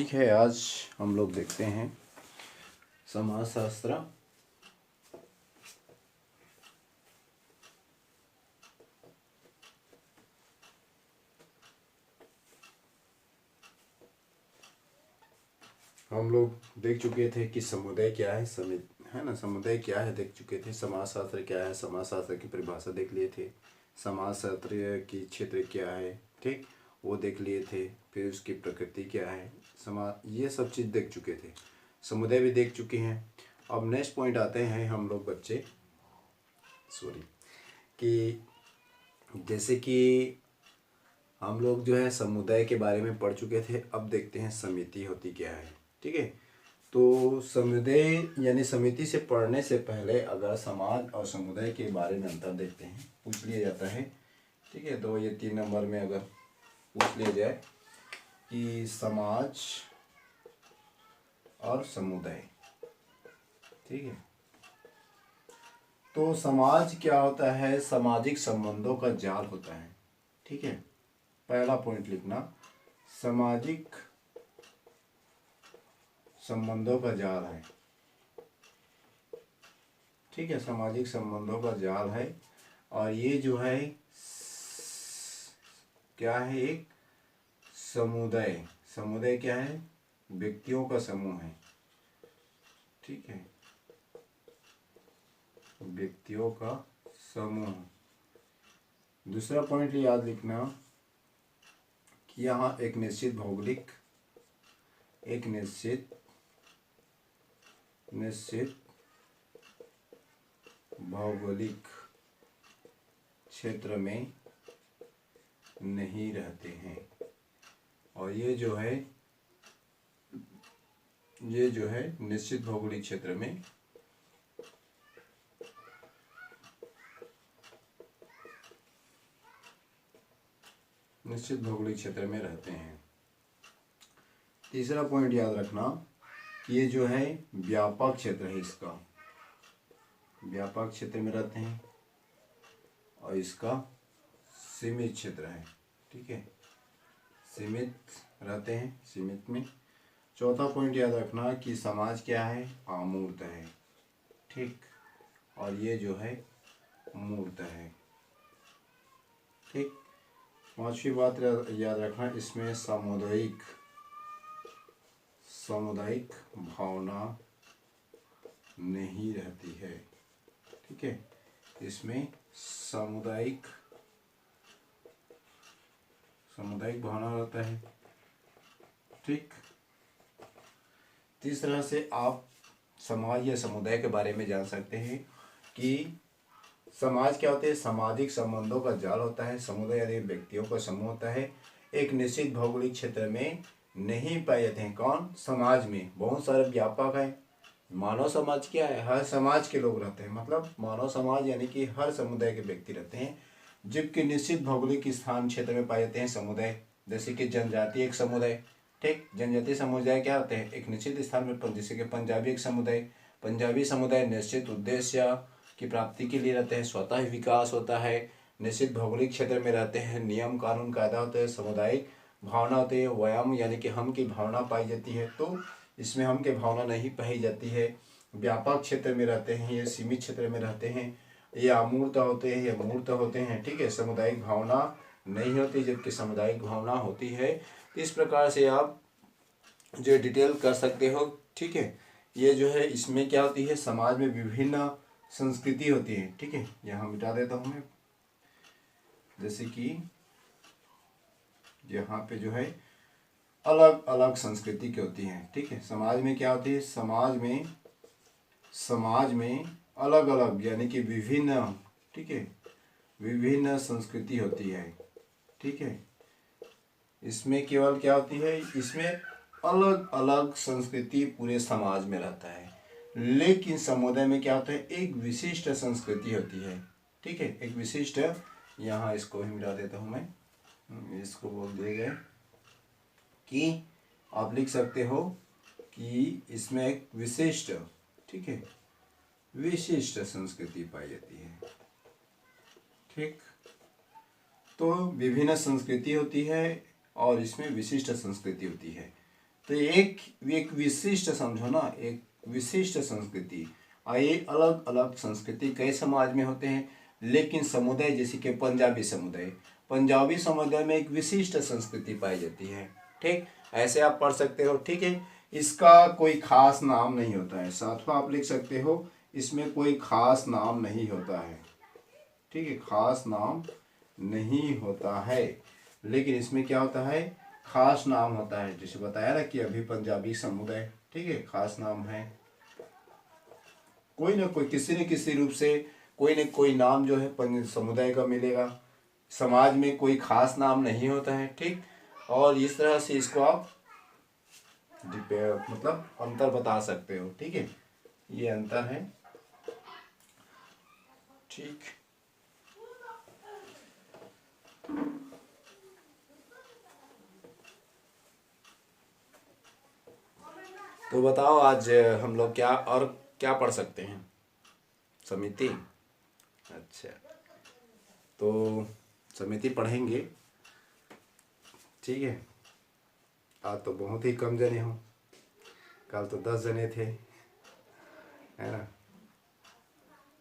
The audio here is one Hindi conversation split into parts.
ठीक है, आज हम लोग देखते हैं समाजशास्त्र। हम लोग देख चुके थे कि समुदाय क्या है, है ना, समुदाय क्या है देख चुके थे। समाजशास्त्र क्या है, समाजशास्त्र की परिभाषा देख लिए थे। समाजशास्त्र की क्षेत्र क्या है, ठीक, वो देख लिए थे। फिर उसकी प्रकृति क्या है, समाज, ये सब चीज़ देख चुके थे। समुदाय भी देख चुके हैं। अब नेक्स्ट पॉइंट आते हैं हम लोग बच्चे, सॉरी, कि जैसे कि हम लोग जो है समुदाय के बारे में पढ़ चुके थे। अब देखते हैं समिति होती क्या है। ठीक है, तो समुदाय यानी समिति से पढ़ने से पहले अगर समाज और समुदाय के बारे में अंतर देखते हैं, पूछ लिया जाता है। ठीक है, तो ये 3 नंबर में अगर पूछ लिया जाए कि समाज और समुदाय, ठीक है, तो समाज क्या होता है, सामाजिक संबंधों का जाल होता है। ठीक है, पहला पॉइंट लिखना, सामाजिक संबंधों का जाल है। ठीक है, सामाजिक संबंधों का जाल है। और ये जो है क्या है, एक समुदाय। समुदाय क्या है, व्यक्तियों का समूह है। ठीक है, व्यक्तियों का समूह। दूसरा पॉइंट याद लिखना कि यहाँ एक निश्चित भौगोलिक क्षेत्र में नहीं रहते हैं। और ये जो है निश्चित भौगोलिक क्षेत्र में में रहते हैं। तीसरा पॉइंट याद रखना कि ये जो है व्यापक क्षेत्र है, इसका व्यापक क्षेत्र में रहते हैं और इसका सीमित क्षेत्र है। ठीक है, सीमित रहते हैं, सीमित में। चौथा पॉइंट याद रखना कि समाज क्या है, अमूर्त है। ठीक, और ये जो है मूर्त है। ठीक, पांचवी बात याद रखना, इसमें सामुदायिक भावना नहीं रहती है। ठीक है, इसमें सामुदायिक भावना रहता है। ठीक, इस तरह से आप समाज या समुदाय के बारे में जान सकते हैं कि समाज क्या होते हैं, सामाजिक संबंधों का जाल होता है। समुदाय यानी व्यक्तियों का समूह होता है, एक निश्चित भौगोलिक क्षेत्र में नहीं पाए जाते हैं। कौन, समाज में बहुत सारे व्यापक है। मानव समाज क्या है, हर समाज के लोग रहते हैं, मतलब मानव समाज यानी कि हर समुदाय के व्यक्ति रहते हैं। जबकि निश्चित भौगोलिक स्थान क्षेत्र में पाए जाते हैं समुदाय, जैसे कि जनजाति एक समुदाय। ठीक, जनजातीय समुदाय क्या होते हैं, एक निश्चित स्थान में, जैसे कि पंजाबी एक समुदाय। पंजाबी समुदाय निश्चित उद्देश्य की प्राप्ति के लिए रहते हैं, स्वतः ही विकास होता है, निश्चित भौगोलिक क्षेत्र में रहते हैं, नियम कानून कायदा होते हैं, सामुदायिक भावना होती है, वयम यानी कि हम की भावना पाई जाती है। तो इसमें हम की भावना नहीं पाई जाती है। व्यापक क्षेत्र में रहते हैं, ये सीमित क्षेत्र में रहते हैं, ये अमूर्त होते हैं, ये मूर्त होते हैं। ठीक है, सामुदायिक भावना नहीं होती, जबकि सामुदायिक भावना होती है। इस प्रकार से आप जो डिटेल कर सकते हो। ठीक है, ये जो है इसमें क्या होती है, समाज में विभिन्न संस्कृति होती है। ठीक है, यहाँ मिटा देता हूँ मैं, जैसे कि यहाँ पे जो है अलग अलग संस्कृति की होती हैं। ठीक है, समाज में क्या होती है, समाज में अलग अलग यानी कि विभिन्न, ठीक है, विभिन्न संस्कृति होती है। ठीक है, इसमें केवल क्या होती है, इसमें अलग अलग संस्कृति पूरे समाज में रहता है, लेकिन समुदाय में क्या होता है, एक विशिष्ट संस्कृति होती है। ठीक है, एक विशिष्ट, यहाँ इसको ही मिटा देता हूँ मैं, इसको बोल दिए गए कि आप लिख सकते हो कि इसमें एक विशिष्ट, ठीक है, विशिष्ट संस्कृति पाई जाती है। ठीक, तो विभिन्न संस्कृति होती है और इसमें विशिष्ट संस्कृति होती है। तो एक एक विशिष्ट समझो ना, एक विशिष्ट संस्कृति। आइए, अलग अलग संस्कृति कई समाज में होते हैं, लेकिन समुदाय जैसे कि पंजाबी समुदाय में एक विशिष्ट संस्कृति पाई जाती है। ठीक, ऐसे आप पढ़ सकते हो। ठीक है, इसका कोई खास नाम नहीं होता है। साथों आप लिख सकते हो, इसमें कोई खास नाम नहीं होता है। ठीक है, खास नाम नहीं होता है, लेकिन इसमें क्या होता है, खास नाम होता है। जैसे बताया ना कि अभी पंजाबी समुदाय, ठीक है, खास नाम है। कोई ना कोई किसी न किसी रूप से कोई न कोई नाम जो है समुदाय का मिलेगा। समाज में कोई खास नाम नहीं होता है। ठीक, और इस तरह से इसको आप मतलब अंतर बता सकते हो। ठीक है, ये अंतर है। ठीक, तो बताओ आज हम लोग क्या पढ़ सकते हैं। समिति, अच्छा, तो समिति पढ़ेंगे। ठीक है, आज तो बहुत ही कम जने हो, कल तो 10 जने थे, है ना।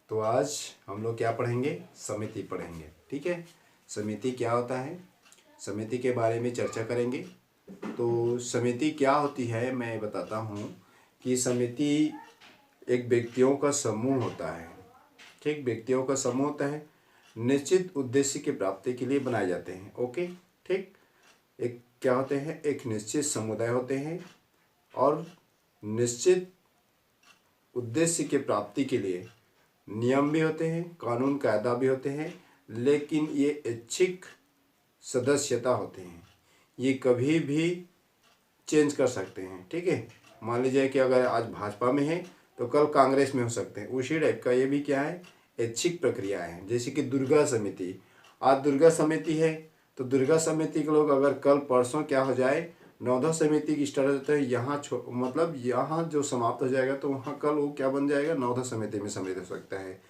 तो आज हम लोग क्या पढ़ेंगे, समिति पढ़ेंगे। ठीक है, समिति क्या होता है, समिति के बारे में चर्चा करेंगे। तो समिति क्या होती है मैं बताता हूँ कि समिति एक व्यक्तियों का समूह होता है। ठीक, व्यक्तियों का समूह होता है, निश्चित उद्देश्य की प्राप्ति के लिए बनाए जाते हैं। ओके, ठीक, एक क्या होते हैं, एक निश्चित समुदाय होते हैं और निश्चित उद्देश्य की प्राप्ति के लिए नियम भी होते हैं, कानून कायदा भी होते हैं, लेकिन ये ऐच्छिक सदस्यता होते हैं। ये कभी भी चेंज कर सकते हैं। ठीक है, मान लीजिए कि अगर आज भाजपा में है तो कल कांग्रेस में हो सकते हैं। उसी टाइप का ये भी क्या है, ऐच्छिक प्रक्रिया है। जैसे कि दुर्गा समिति, आज दुर्गा समिति है तो दुर्गा समिति के लोग अगर कल परसों क्या हो जाए, नवधा समिति की स्टार्ट होता है, यहाँ मतलब यहाँ जो समाप्त हो जाएगा तो वहाँ कल वो क्या बन जाएगा, नवधा समिति में सम्मिलित हो सकता है।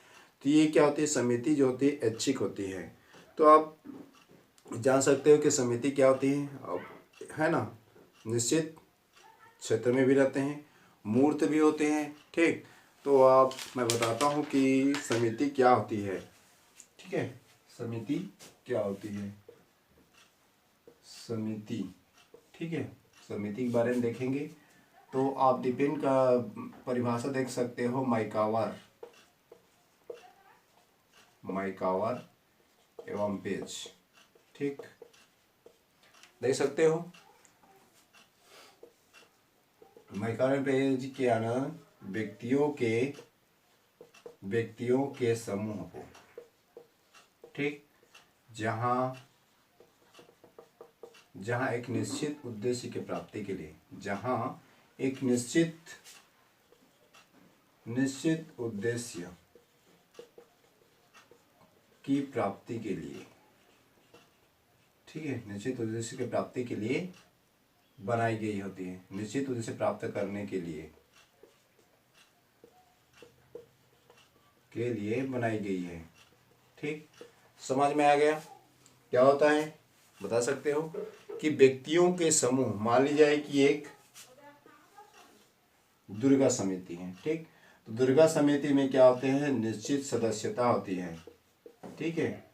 तो ये क्या होती है, समिति जो होती है ऐच्छिक होती है। तो आप जान सकते हो कि समिति क्या होती है, है ना। निश्चित क्षेत्र में भी रहते हैं, मूर्त भी होते हैं। ठीक, तो आप मैं बताता हूँ कि समिति क्या होती है। ठीक है, समिति क्या होती है, समिति। ठीक है, समिति के बारे में देखेंगे तो आप डिपेंड का परिभाषा देख सकते हो, माइकावर एवं पेज। ठीक, देख सकते हो, माइकावर पेज के आनंद व्यक्तियों के समूह को, ठीक, जहाँ एक निश्चित उद्देश्य की प्राप्ति के लिए, जहाँ एक निश्चित उद्देश्य की प्राप्ति के लिए, ठीक है, निश्चित उद्देश्य की प्राप्ति के लिए बनाई गई होती है। निश्चित उद्देश्य प्राप्त करने के लिए बनाई गई है। ठीक, समझ में आ गया क्या होता है, बता सकते हो कि व्यक्तियों के समूह, मान ली जाए कि एक दुर्गा समिति है। ठीक, तो दुर्गा समिति में क्या होते हैं, निश्चित सदस्यता होती है। ठीक है,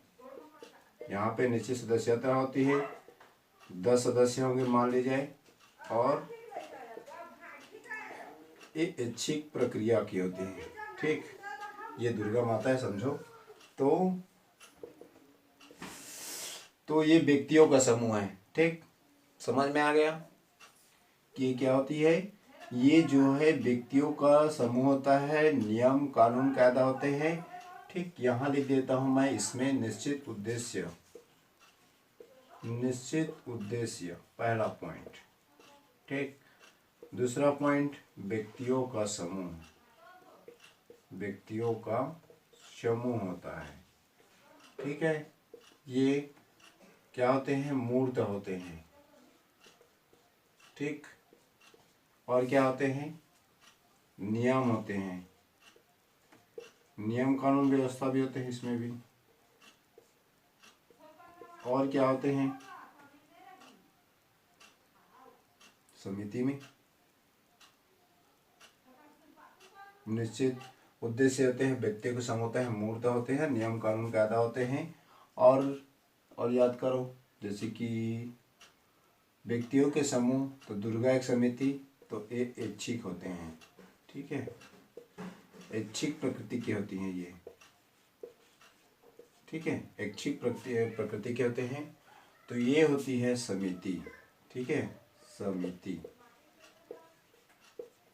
यहाँ पे निश्चित सदस्यता होती है, 10 सदस्य होंगे मान ली जाए, और एक ऐच्छिक प्रक्रिया की होती है। ठीक, ये दुर्गा माता है समझो। तो ये व्यक्तियों का समूह है। ठीक, समझ में आ गया कि ये क्या होती है, ये जो है व्यक्तियों का समूह होता है, नियम कानून कायदा होते हैं। ठीक, यहाँ लिख देता हूँ मैं इसमें निश्चित उद्देश्य पहला पॉइंट। ठीक, दूसरा पॉइंट व्यक्तियों का समूह होता है। ठीक है, ये क्या होते हैं, मूर्त होते हैं। ठीक, और क्या होते हैं, नियम होते हैं, नियम कानून व्यवस्था भी होते हैं इसमें भी। और क्या होते हैं, समिति में निश्चित उद्देश्य होते हैं, व्यक्तियों के समूह होते हैं, मूर्त होते हैं, नियम कानून कायदा होते हैं। और याद करो, जैसे कि व्यक्तियों के समूह तो दुर्गा एक समिति, तो ये ऐच्छिक होते हैं। ठीक है, ऐच्छिक प्रकृति की होती हैं ये। ठीक है, ऐच्छिक प्रकृति के होते हैं, तो ये होती है समिति। ठीक है, समिति।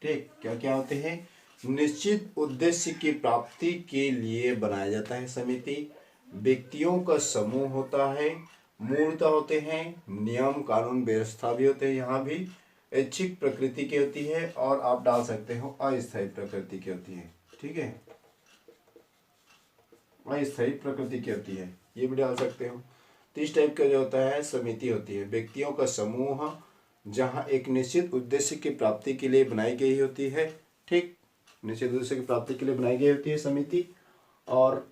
ठीक, क्या क्या होते हैं? निश्चित उद्देश्य की प्राप्ति के लिए बनाया जाता है समिति। व्यक्तियों का समूह होता है, मूर्त होते हैं, नियम कानून व्यवस्था भी होते हैं। यहाँ भी ऐच्छिक प्रकृति की होती है, और आप डाल सकते हो अस्थायी प्रकृति की होती है। ठीक है, अस्थायी प्रकृति की होती है, ये भी डाल सकते हो। तो इस टाइप का जो होता है समिति होती है, व्यक्तियों का समूह जहाँ एक निश्चित उद्देश्य की प्राप्ति के लिए बनाई गई होती है। ठीक, निश्चित उद्देश्य की प्राप्ति के लिए बनाई गई होती है समिति। और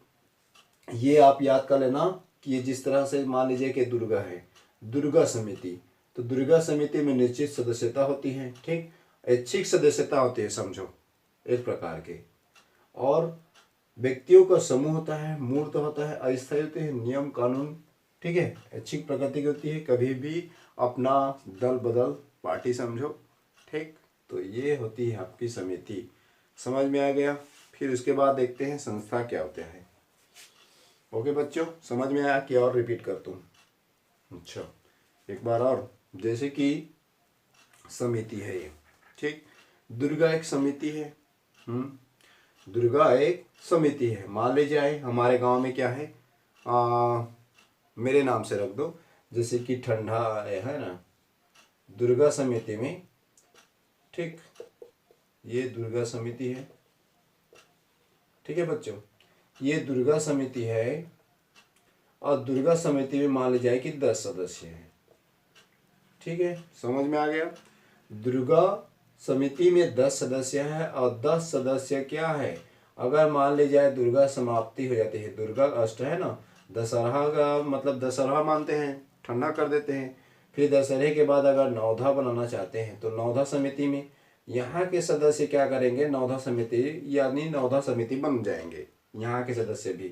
ये आप याद कर लेना कि ये जिस तरह से मान लीजिए कि दुर्गा है, दुर्गा समिति, तो दुर्गा समिति में निश्चित सदस्यता होती है। ठीक, ऐच्छिक सदस्यता होती है, समझो एक प्रकार के। और व्यक्तियों का समूह होता है, मूर्त होता है, अस्थायी होते हैं, नियम कानून। ठीक है, ऐच्छिक प्रकृति की होती है, कभी भी अपना दल बदल पार्टी समझो। ठीक, तो ये होती है आपकी समिति। समझ में आ गया? फिर उसके बाद देखते हैं संस्था क्या होता है। ओके बच्चों, समझ में आया कि और रिपीट करता हूँ? अच्छा, एक बार और, जैसे कि समिति है ये। ठीक, दुर्गा एक समिति है। दुर्गा एक समिति है। मान लीजिए हमारे गांव में क्या है, मेरे नाम से रख दो, जैसे कि ठंडा है ना, दुर्गा समिति में। ठीक, ये दुर्गा समिति है। ठीक है बच्चों, ये दुर्गा समिति है, और दुर्गा समिति में मान लीजिए कि 10 सदस्य हैं। ठीक है, समझ में आ गया? दुर्गा समिति में 10 सदस्य हैं, और 10 सदस्य क्या है, अगर मान ली जाए दुर्गा समाप्ति हो जाती है, दुर्गा अष्ट है ना, दशहरा का मतलब दशहरा मानते हैं, ठंडा कर देते हैं। फिर दशहरे के बाद अगर नवधा बनाना चाहते हैं, तो नवधा समिति में यहाँ के सदस्य क्या करेंगे, नवधा समिति यानी नवधा समिति बन जाएंगे यहाँ के सदस्य भी।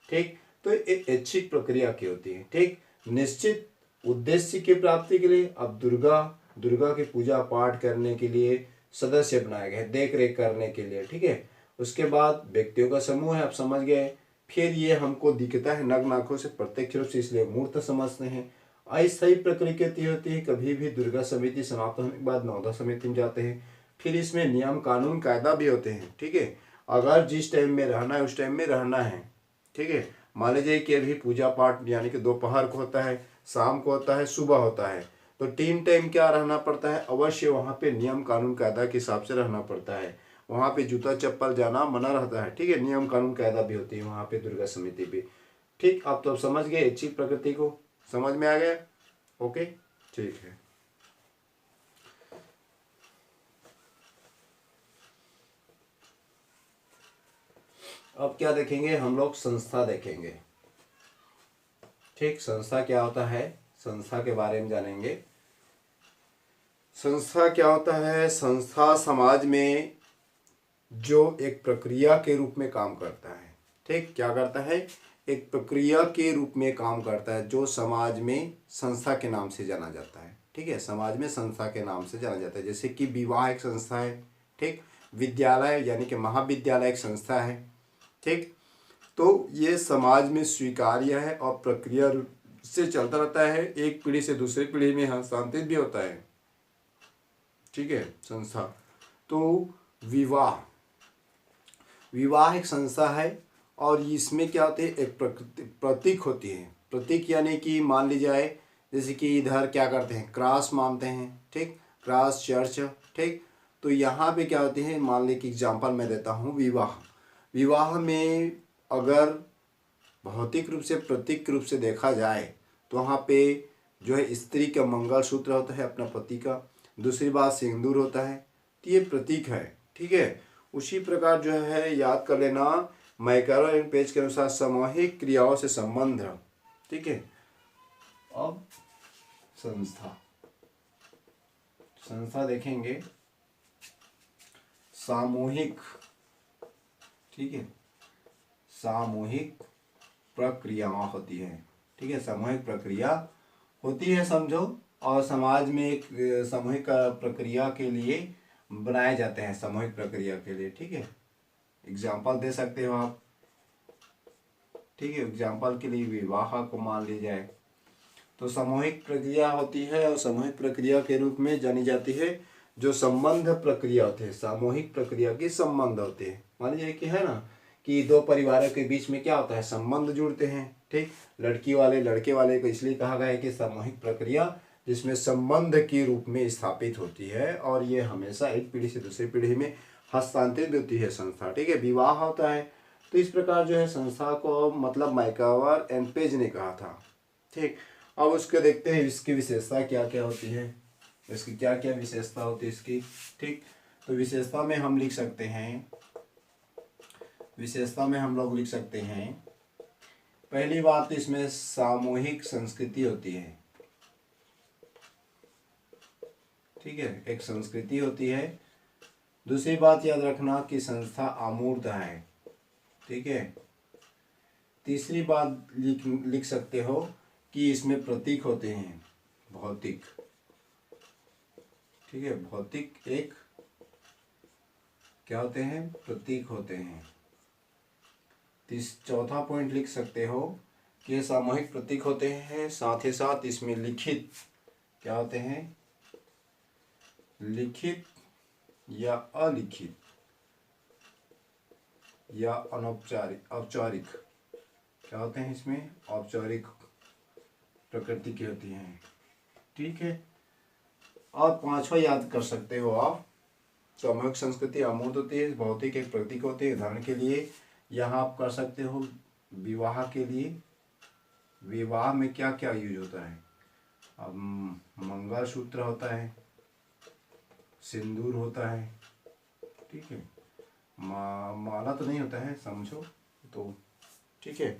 ठीक, तो एक ऐच्छिक प्रक्रिया की होती है। ठीक, निश्चित उद्देश्य की प्राप्ति के लिए अब दुर्गा की पूजा पाठ करने के लिए सदस्य बनाए गए, देख रेख करने के लिए। ठीक है, उसके बाद व्यक्तियों का समूह है, आप समझ गए। फिर ये हमको दिखता है नग्न आंखों से, प्रत्यक्ष रूप से, इसलिए मूर्त समझते हैं। अस्थायी प्रकृति होती है, कभी भी दुर्गा समिति समाप्त होने के बाद नवधा समिति में जाते हैं। फिर इसमें नियम कानून कायदा भी होते हैं। ठीक है, अगर जिस टाइम में रहना है उस टाइम में रहना है। ठीक है, मान लीजिए कि अभी पूजा पाठ यानी कि दोपहर को होता है, शाम को होता है, सुबह होता है, तो 3 टाइम क्या रहना पड़ता है, अवश्य वहाँ पे नियम कानून कायदा के हिसाब से रहना पड़ता है। वहाँ पे जूता चप्पल जाना मना रहता है। ठीक है, नियम कानून कायदा भी होती है वहाँ पे दुर्गा समिति पे। ठीक, आप तो समझ गए ऐच्छिक प्रकृति को, समझ में आ गया? ओके, ठीक है। अब क्या देखेंगे हम लोग, संस्था देखेंगे। ठीक, संस्था क्या होता है, संस्था के बारे में जानेंगे। संस्था क्या होता है? संस्था समाज में जो एक प्रक्रिया के रूप में काम करता है। ठीक, क्या करता है? एक प्रक्रिया के रूप में काम करता है, जो समाज में संस्था के नाम से जाना जाता है। ठीक है, समाज में संस्था के नाम से जाना जाता है। जैसे कि विवाह एक संस्था है। ठीक, विद्यालय यानी कि महाविद्यालय एक संस्था है। ठीक, तो ये समाज में स्वीकार्य है और प्रक्रिया से चलता रहता है, एक पीढ़ी से दूसरी पीढ़ी में हस्तांतरित भी होता है। ठीक है, संस्था। तो विवाह एक संस्था है, और इसमें क्या होती है, एक प्रतीक होती है। प्रतीक यानी कि मान ली जाए, जैसे कि इधर क्या करते हैं, क्रॉस मानते हैं। ठीक, क्रॉस चर्च। ठीक, तो यहाँ पे क्या होती है, मान ली कि एग्जाम्पल मैं देता हूँ, विवाह में अगर भौतिक रूप से प्रतीक रूप से देखा जाए, तो वहाँ पे जो है स्त्री का मंगलसूत्र होता है अपना पति का, दूसरी बात सिंदूर होता है, तो ये प्रतीक है। ठीक है, उसी प्रकार जो है याद कर लेना, मैकरो पेज के अनुसार सामूहिक क्रियाओं से संबंध। ठीक है, अब संस्था संस्था देखेंगे सामूहिक, ठीक है, सामूहिक प्रक्रिया होती है, ठीक है, सामूहिक प्रक्रिया होती है समझो। और समाज में एक सामूहिक प्रक्रिया के लिए बनाए जाते हैं, सामूहिक प्रक्रिया के लिए, ठीक है। एग्जाम्पल दे सकते हो आप, ठीक है। एग्जाम्पल के लिए विवाह को मान ली जाए तो सामूहिक प्रक्रिया होती है, और सामूहिक प्रक्रिया के रूप में जानी जाती है जो संबंध प्रक्रिया होती है। सामूहिक प्रक्रिया के संबंध होते हैं, मान लीजिए कि है ना कि दो परिवारों के बीच में क्या होता है, संबंध जुड़ते हैं, ठीक। लड़की वाले लड़के वाले को इसलिए कहा गया है कि सामूहिक प्रक्रिया जिसमें संबंध के रूप में स्थापित होती है, और ये हमेशा एक पीढ़ी से दूसरी पीढ़ी में हस्तांतरित होती है संस्था, ठीक है। विवाह होता है तो इस प्रकार जो है संस्था को मतलब मैकावर एंड पेज ने कहा था, ठीक। अब उसको देखते हैं इसकी विशेषता क्या क्या होती है, इसकी क्या क्या विशेषता होती है इसकी, ठीक। तो विशेषता में हम लिख सकते हैं, विशेषता में हम लोग लिख सकते हैं, पहली बात तो इसमें सामूहिक संस्कृति होती है, ठीक है, एक संस्कृति होती है। दूसरी बात याद रखना कि संस्था अमूर्त है, ठीक है। तीसरी बात लिख सकते हो कि इसमें प्रतीक होते हैं, भौतिक, ठीक है, भौतिक एक क्या होते हैं, प्रतीक होते हैं। चौथा पॉइंट लिख सकते हो कि सामूहिक प्रतीक होते हैं, साथ ही साथ इसमें लिखित क्या होते हैं, लिखित या अलिखित या अनौपचारिक, औपचारिक क्या होते हैं, इसमें औपचारिक प्रकृति की होती हैं, ठीक है। और पांचवा याद कर सकते हो आप, सामूहिक संस्कृति अमूर्त होती है, भौतिक एक प्रतीक होती है। उदाहरण के लिए यहाँ आप कर सकते हो विवाह के लिए, विवाह में क्या क्या यूज होता है, अब मंगलसूत्र होता है, सिंदूर होता है, ठीक है, माला तो नहीं होता है समझो तो, ठीक है।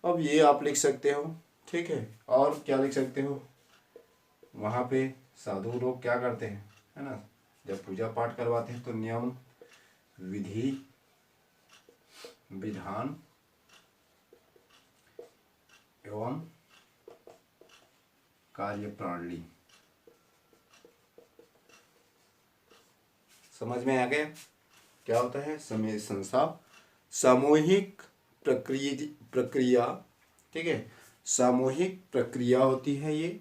अब ये आप लिख सकते हो, ठीक है। और क्या लिख सकते हो, वहाँ पे साधु लोग क्या करते हैं, है ना, जब पूजा पाठ करवाते हैं तो नियम विधि विधान एवं कार्य प्रणाली, समझ में आ गया क्या होता है समय संस्था, सामूहिक प्रक्रिया, ठीक है, सामूहिक प्रक्रिया होती है ये।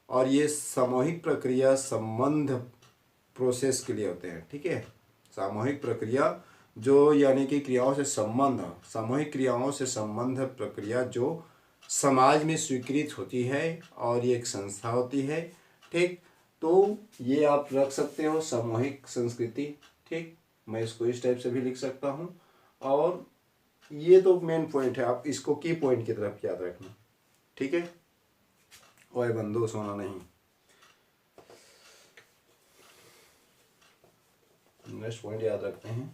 और ये सामूहिक प्रक्रिया संबंध प्रोसेस के लिए होते हैं, ठीक है। सामूहिक प्रक्रिया जो यानी कि क्रियाओं से संबंध, सामूहिक क्रियाओं से संबंध प्रक्रिया जो समाज में स्वीकृत होती है, और ये एक संस्था होती है, ठीक। तो ये आप रख सकते हो सामूहिक संस्कृति, ठीक। मैं इसको इस टाइप से भी लिख सकता हूँ, और ये तो मेन पॉइंट है, आप इसको की पॉइंट की तरफ याद रखना, ठीक है। ओए बंदो सोना नहीं। नेक्स्ट पॉइंट याद रखते हैं,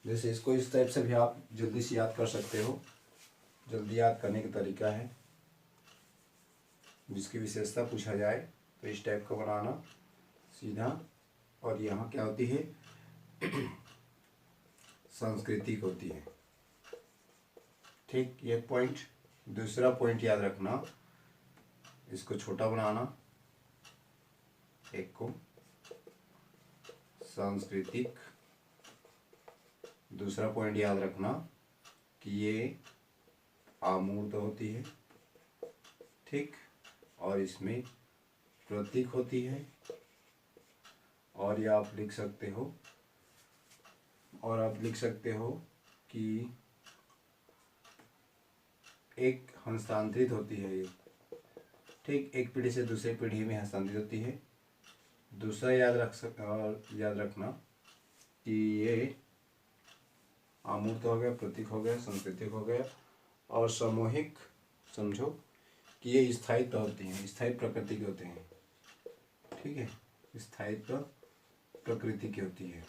जैसे इसको इस टाइप से भी आप जल्दी से याद कर सकते हो, जल्दी याद करने का तरीका है, जिसकी विशेषता पूछा जाए तो इस टाइप का बनाना सीधा। और यहाँ क्या होती है, सांस्कृतिक होती है, ठीक, ये पॉइंट। दूसरा पॉइंट याद रखना, इसको छोटा बनाना, एक को सांस्कृतिक। दूसरा पॉइंट याद रखना कि ये अमूर्त होती है, ठीक, और इसमें प्रतीक होती है। और ये आप लिख सकते हो, और आप लिख सकते हो कि एक हस्तांतरित होती है ये, ठीक, एक पीढ़ी से दूसरी पीढ़ी में हस्तांतरित होती है। दूसरा याद रखना कि ये अमूर्त हो गया, प्रतीक हो गया, सांस्कृतिक हो गया। और सामूहिक समझो कि ये स्थायित्व होती हैं, स्थायी प्रकृति के होते हैं, ठीक है, स्थायित्व प्रकृति की होती है,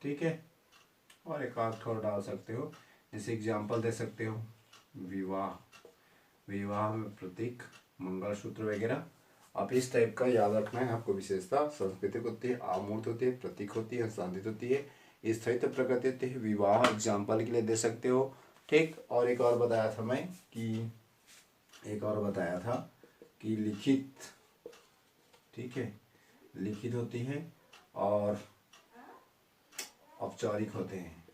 ठीक है। और एक आध और डाल सकते हो, जैसे एग्जाम्पल दे सकते हो, विवाह, विवाह में प्रतीक, मंगलसूत्र वगैरह। आप इस टाइप का याद रखना है आपको। विशेषता सांस्कृतिक होती है, आमूर्त होती है, प्रतीक होती है, हस्तांतरित होती है, स्थायित्व प्रकृति होती है। विवाह एग्जाम्पल के लिए दे सकते हो, ठीक। और एक और बताया था मैं कि लिखित, ठीक है, लिखित होती है और औपचारिक होते हैं,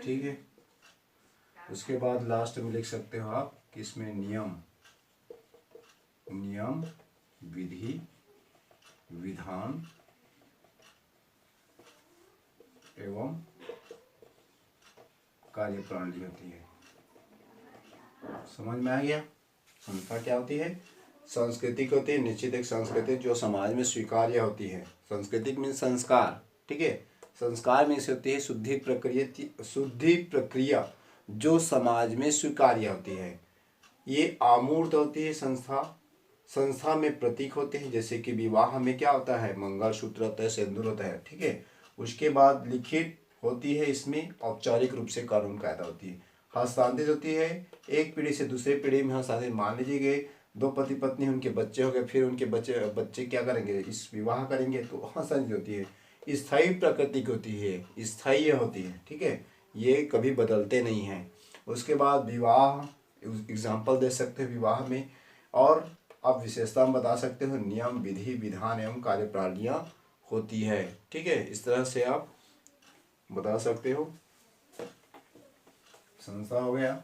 ठीक है। उसके बाद लास्ट में लिख सकते हो आप कि इसमें नियम, विधि, विधान एवं कार्यप्रणाली होती है। समझ में आ गया? संस्था क्या होती है? सांस्कृतिक होती है, निश्चित एक संस्कृति जो समाज में स्वीकार्य होती है। सांस्कृतिक मीन्स संस्कार, ठीक है। संस्कार मीन्स होती है शुद्धि प्रक्रिया जो समाज में स्वीकार्य होती है। ये आमूर्त होती है संस्था में प्रतीक होते हैं, जैसे कि विवाह में क्या होता है, मंगलसूत्र होता है, सिंदूर होता है, ठीक है। उसके बाद लिखित होती है, इसमें औपचारिक रूप से कानून कायदा होती है। हस्तांतरित होती है, एक पीढ़ी से दूसरी पीढ़ी में हस्तांतरित। मान लीजिए कि दो पति पत्नी, उनके बच्चे हो गए, फिर उनके बच्चे क्या करेंगे, इस विवाह करेंगे, तो हस्तांतरित होती है। स्थायी प्रकृति की होती है, स्थायी होती है, ठीक है, ये कभी बदलते नहीं हैं। उसके बाद विवाह एग्जाम्पल दे सकते हैं विवाह में, और आप विशेषता में बता सकते हो नियम, विधि, विधान एवं कार्यप्रणालियाँ होती है, ठीक है। इस तरह से आप बता सकते हो। संस्था हो गया।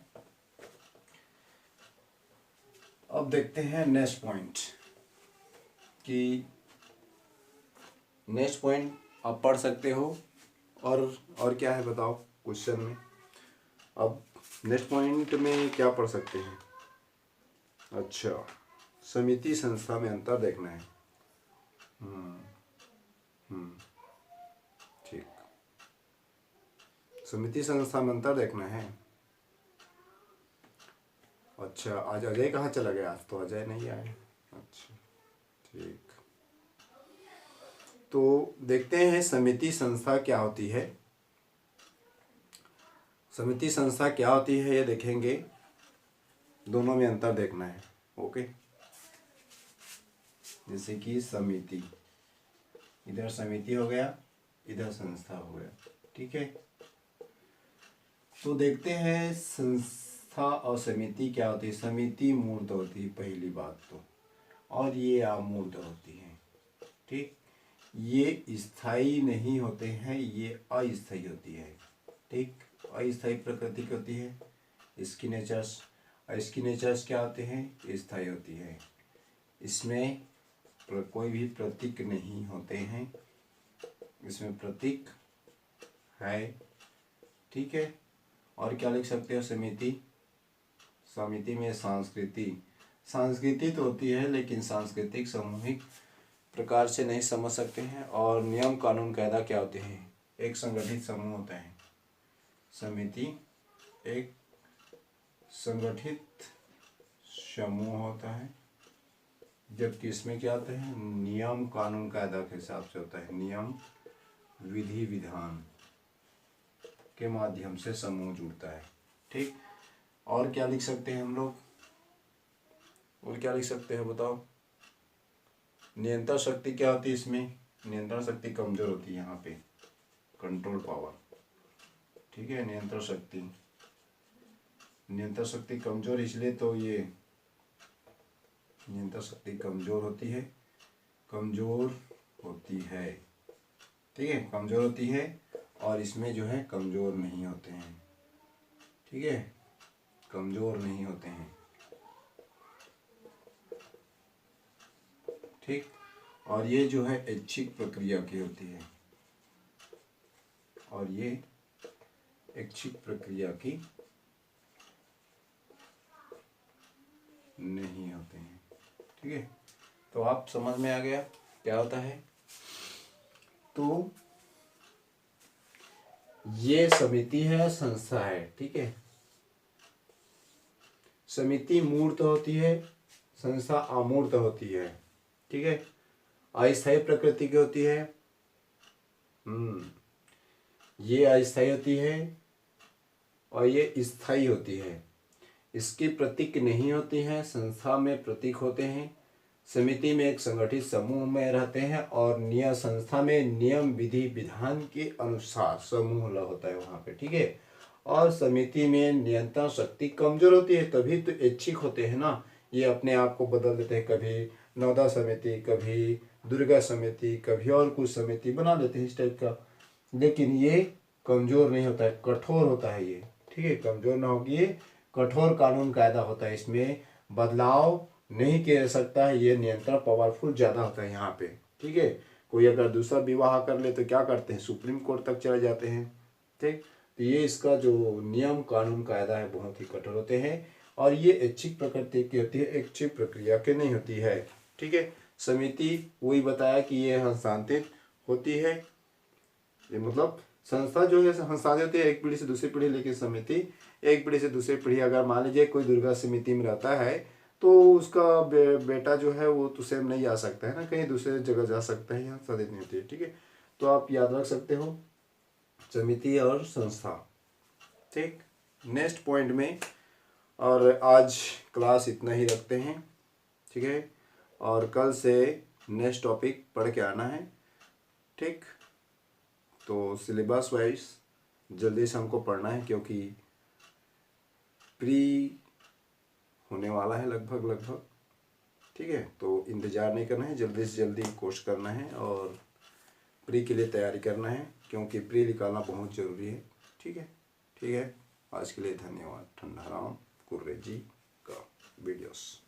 अब देखते हैं नेक्स्ट पॉइंट कि नेक्स्ट पॉइंट आप पढ़ सकते हो। और क्या है बताओ क्वेश्चन में। अब नेक्स्ट पॉइंट में क्या पढ़ सकते हैं? अच्छा, समिति संस्था में अंतर देखना है। ठीक, समिति संस्था में अंतर देखना है। अच्छा, आज अजय कहाँ चला गया? आज तो अजय नहीं आए। अच्छा, ठीक, तो देखते हैं समिति संस्था क्या होती है। समिति संस्था क्या होती है ये देखेंगे, दोनों में अंतर देखना है। ओके, जैसे कि समिति, इधर समिति हो गया, इधर संस्था हो गया, ठीक है। तो देखते हैं संस्था और समिति क्या होती है। समिति मूर्त होती है पहली बात तो, और ये अमूर्त होती है, ठीक। ये स्थायी नहीं होते हैं, ये अस्थायी होती है, ठीक। अस्थायी प्रकृति की होती है। इसकी नेचर्स क्या होते हैं? स्थायी होती है। इसमें कोई भी प्रतीक नहीं होते हैं, इसमें प्रतीक है, ठीक है। और क्या लिख सकते हो? समिति में सांस्कृति तो होती है, लेकिन सांस्कृतिक सामूहिक प्रकार से नहीं समझ सकते हैं। और नियम कानून कायदा क्या होते हैं? एक संगठित समूह होता है। समिति एक संगठित समूह होता है, जबकि इसमें क्या होता है? नियम कानून कायदा के हिसाब से होता है। नियम, विधि, विधान के माध्यम से समूह जुड़ता है, ठीक। और क्या लिख सकते हैं हम लोग? और क्या लिख सकते हैं बताओ? नियंत्रण शक्ति क्या होती है इसमें? नियंत्रण शक्ति कमजोर होती है यहाँ पे, कंट्रोल पावर, ठीक है। नियंत्रण शक्ति कमजोर, इसलिए तो ये नियंत्रण शक्ति कमजोर होती है, ठीक है, कमजोर होती है। और इसमें जो है कमजोर नहीं होते हैं, ठीक है, कमजोर नहीं होते हैं, ठीक। और ये जो है ऐच्छिक प्रक्रिया की होती है, और ये ऐच्छिक प्रक्रिया की नहीं होते हैं, ठीक है। तो आप समझ में आ गया क्या होता है। तो ये समिति है, संस्था है, ठीक है। समिति मूर्त होती है, संस्था अमूर्त होती है, ठीक है। अस्थायी प्रकृति की होती है, ये अस्थायी होती है, और ये स्थायी होती है। इसकी प्रतीक नहीं होती हैं, संस्था में प्रतीक होते हैं। समिति में एक संगठित समूह में रहते हैं और नियम संस्था में नियम विधि विधान के अनुसार समूह होता है वहाँ पे, ठीक है। और समिति में नियंत्रण शक्ति कमजोर होती है, तभी तो ऐच्छिक होते हैं ना, ये अपने आप को बदल देते हैं, कभी नवदा समिति, कभी दुर्गा समिति, कभी और कुछ समिति बना लेते हैं इस टाइप का। लेकिन ये कमजोर नहीं होता है, कठोर होता है ये, ठीक है। कमजोर ना होगी, ये कठोर कानून कायदा होता है, इसमें बदलाव नहीं किया जा सकता है, ये नियंत्रण पावरफुल ज़्यादा होता है यहाँ पे, ठीक है। कोई अगर दूसरा विवाह कर ले तो क्या करते हैं, सुप्रीम कोर्ट तक चले जाते हैं, ठीक। तो ये इसका जो नियम कानून कायदा है बहुत ही कठोर होते हैं और ये ऐच्छिक प्रकृति की होती है, ऐच्छिक प्रक्रिया की नहीं होती है, ठीक है। समिति वही बताया कि ये हस्तांतरित होती है, ये मतलब संस्था जो है हस्तांतरित होती है एक पीढ़ी से दूसरी पीढ़ी, लेकिन समिति एक पीढ़ी से दूसरी पीढ़ी। अगर मान लीजिए कोई दुर्गा समिति में रहता है तो उसका बेटा जो है वो तो सेम नहीं आ सकता है ना, कहीं दूसरे जगह जा सकता है, यहाँ शादी नहीं होती है, ठीक है। तो आप याद रख सकते हो समिति और संस्था, ठीक। नेक्स्ट पॉइंट में, और आज क्लास इतना ही रखते हैं, ठीक है। और कल से नेक्स्ट टॉपिक पढ़ के आना है, ठीक। तो सिलेबस वाइज जल्दी से हमको पढ़ना है क्योंकि प्री होने वाला है लगभग, ठीक है। तो इंतज़ार नहीं करना है, जल्दी से जल्दी कोर्स करना है और प्री के लिए तैयारी करना है क्योंकि प्री निकालना बहुत ज़रूरी है, ठीक है। ठीक है, आज के लिए धन्यवाद। ठंडा राम कुर्रे जी का वीडियोस।